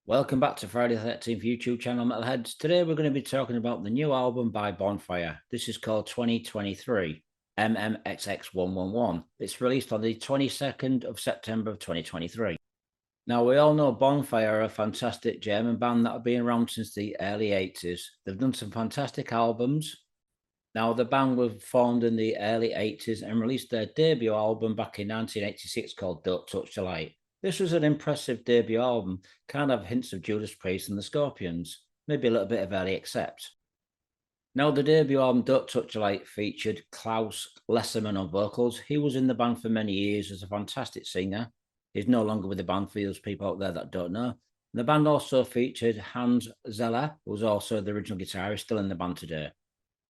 Welcome back to Friday the 13th YouTube channel, Metalheads. Today we're going to be talking about the new album by Bonfire. This is called 2023, MMXXIII. It's released on the 22nd of September of 2023. Now, we all know Bonfire are a fantastic German band that have been around since the early 80s. They've done some fantastic albums. Now, the band was formed in the early 80s and released their debut album back in 1986 called Don't Touch the Light. This was an impressive debut album, kind of hints of Judas Priest and the Scorpions, maybe a little bit of Early Accept. Now, the debut album Don't Touch the Light featured Klaus Lesserman on vocals. He was in the band for many years as a fantastic singer. He's no longer with the band for those people out there that don't know. The band also featured Hans Ziller, who was also the original guitarist, still in the band today.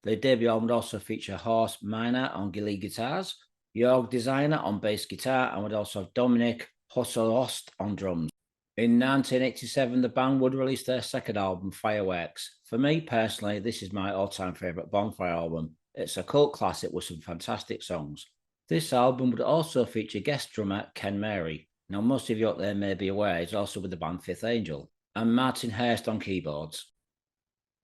The debut album would also feature Horst Miner on lead guitars, Jörg Designer on bass guitar, and would also have Dominic Hosselost on drums. In 1987, the band would release their second album, Fireworks. For me personally, this is my all-time favourite Bonfire album. It's a cult classic with some fantastic songs. This album would also feature guest drummer Ken Mary. Now, most of you out there may be aware he's also with the band Fifth Angel, and Martin Hurst on keyboards.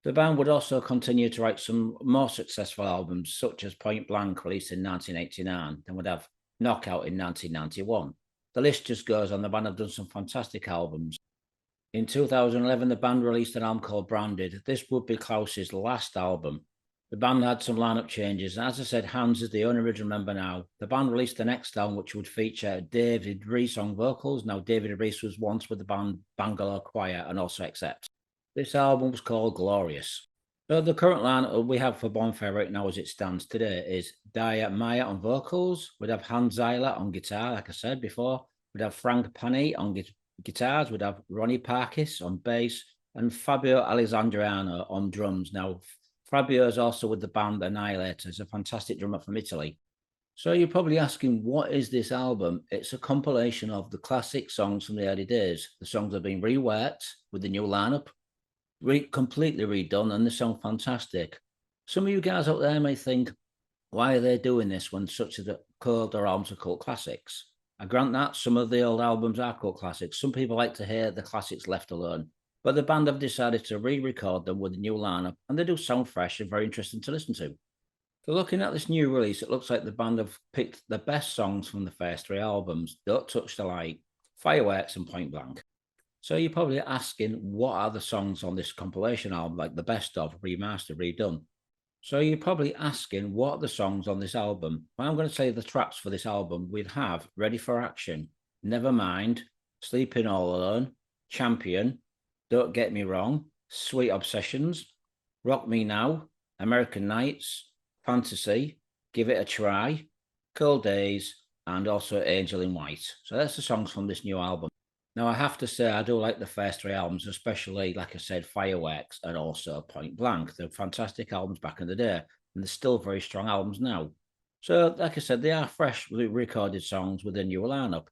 The band would also continue to write some more successful albums, such as Point Blank, released in 1989, then would have Knockout in 1991. The list just goes on. The band have done some fantastic albums. In 2011, the band released an album called Branded. This would be Klaus's last album. The band had some lineup changes, and as I said, Hans is the only original member now. The band released the next album, which would feature David Rees on vocals. Now, David Rees was once with the band Bangalore Choir and also Accept. This album was called Glorious. So the current lineup we have for Bonfire right now as it stands today is DYAN on vocals. We'd have Hans Ziller on guitar, like I said before. We'd have Frank Pané on guitars. We'd have Ronnie Parkes on bass and Fabio Alessandrini on drums. Now, Fabio is also with the band Annihilator. He's a fantastic drummer from Italy. So you're probably asking, what is this album? It's a compilation of the classic songs from the early days. The songs have been reworked with the new lineup, completely redone, and they sound fantastic. Some of you guys out there may think, why are they doing this when such a called their albums are cult classics? I grant that some of the old albums are cult classics. Some people like to hear the classics left alone, but the band have decided to re-record them with a new lineup, and they do sound fresh and very interesting to listen to. So looking at this new release, it looks like the band have picked the best songs from the first three albums, Don't Touch the Light, Fireworks and Point Blank. So you're probably asking, what are the songs on this compilation album, like the best of, remastered, redone? So you're probably asking, what are the songs on this album? Well, I'm going to say the tracks for this album. We'd have Ready for Action, Nevermind, Sleeping All Alone, Champion, Don't Get Me Wrong, Sweet Obsessions, Rock Me Now, American Nights, Fantasy, Give It a Try, Cold Days, and also Angel in White. So that's the songs from this new album. Now, I have to say, I do like the first three albums, especially, like I said, Fireworks and also Point Blank. They're fantastic albums back in the day, and they're still very strong albums now. So, like I said, they are fresh recorded songs with a new lineup.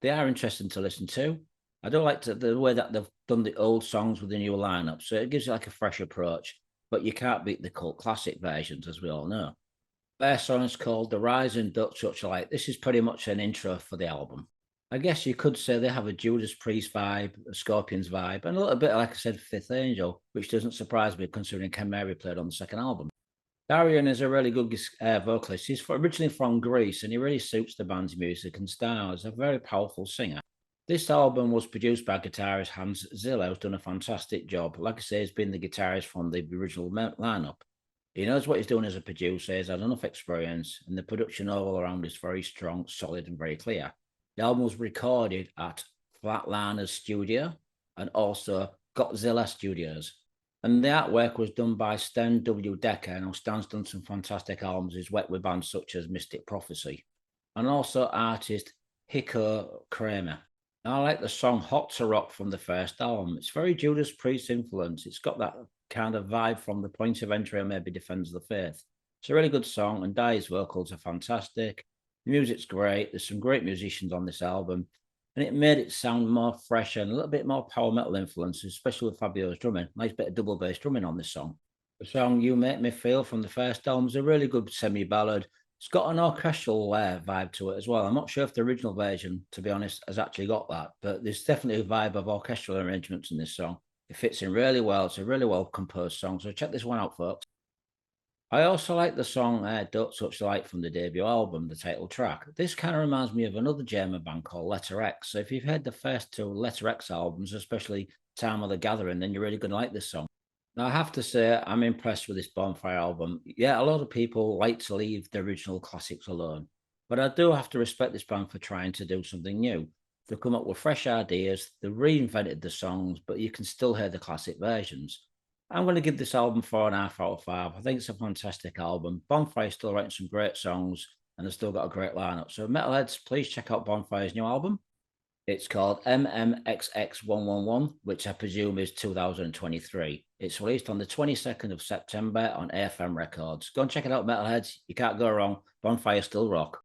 They are interesting to listen to. I do like the way that they've done the old songs with the new lineup, so it gives you like a fresh approach, but you can't beat the cult classic versions, as we all know. Their song is called The Rise and Don't Touch the Light. This is pretty much an intro for the album. I guess you could say they have a Judas Priest vibe, a Scorpions vibe, and a little bit, like I said, Fifth Angel, which doesn't surprise me considering Ken Mary played on the second album. DYAN is a really good vocalist. He's originally from Greece, and he really suits the band's music and style. He's a very powerful singer. This album was produced by guitarist Hans Ziller, who's done a fantastic job. Like I say, he's been the guitarist from the original lineup. He knows what he's doing as a producer, he's had enough experience, and the production all around is very strong, solid, and very clear. The album was recorded at Flatliners Studio and also Godzilla Studios. And the artwork was done by Sten W. Decker. Now, Stan's done some fantastic albums. He's worked with bands such as Mystic Prophecy. And also artist Hiko Kramer. Now, I like the song Hot to Rock from the first album. It's very Judas Priest influence. It's got that kind of vibe from The Point of Entry and maybe Defends the Faith. It's a really good song, and Dai's vocals are fantastic. The music's great. There's some great musicians on this album, and it made it sound more fresh and a little bit more power metal influences, especially with Fabio's drumming. Nice bit of double bass drumming on this song. The song You Make Me Feel from the first album is a really good semi-ballad, It's got an orchestral vibe to it as well. I'm not sure if the original version, to be honest, has actually got that, but there's definitely a vibe of orchestral arrangements in this song. It fits in really well. It's a really well composed song. So check this one out, folks. I also like the song Don't Touch the Light from the debut album, the title track. This kind of reminds me of another German band called Letter X. So if you've heard the first two Letter X albums, especially Time of the Gathering, then you're really going to like this song. Now, I have to say, I'm impressed with this Bonfire album. Yeah, a lot of people like to leave the original classics alone, but I do have to respect this band for trying to do something new. They've come up with fresh ideas, they've reinvented the songs, but you can still hear the classic versions. I'm going to give this album 4.5 out of 5. I think it's a fantastic album. Bonfire's still writing some great songs, and they've still got a great lineup. So, metalheads, please check out Bonfire's new album. It's called MMXXIII, which I presume is 2023. It's released on the 22nd of September on AFM Records. Go and check it out, metalheads. You can't go wrong. Bonfire still rock.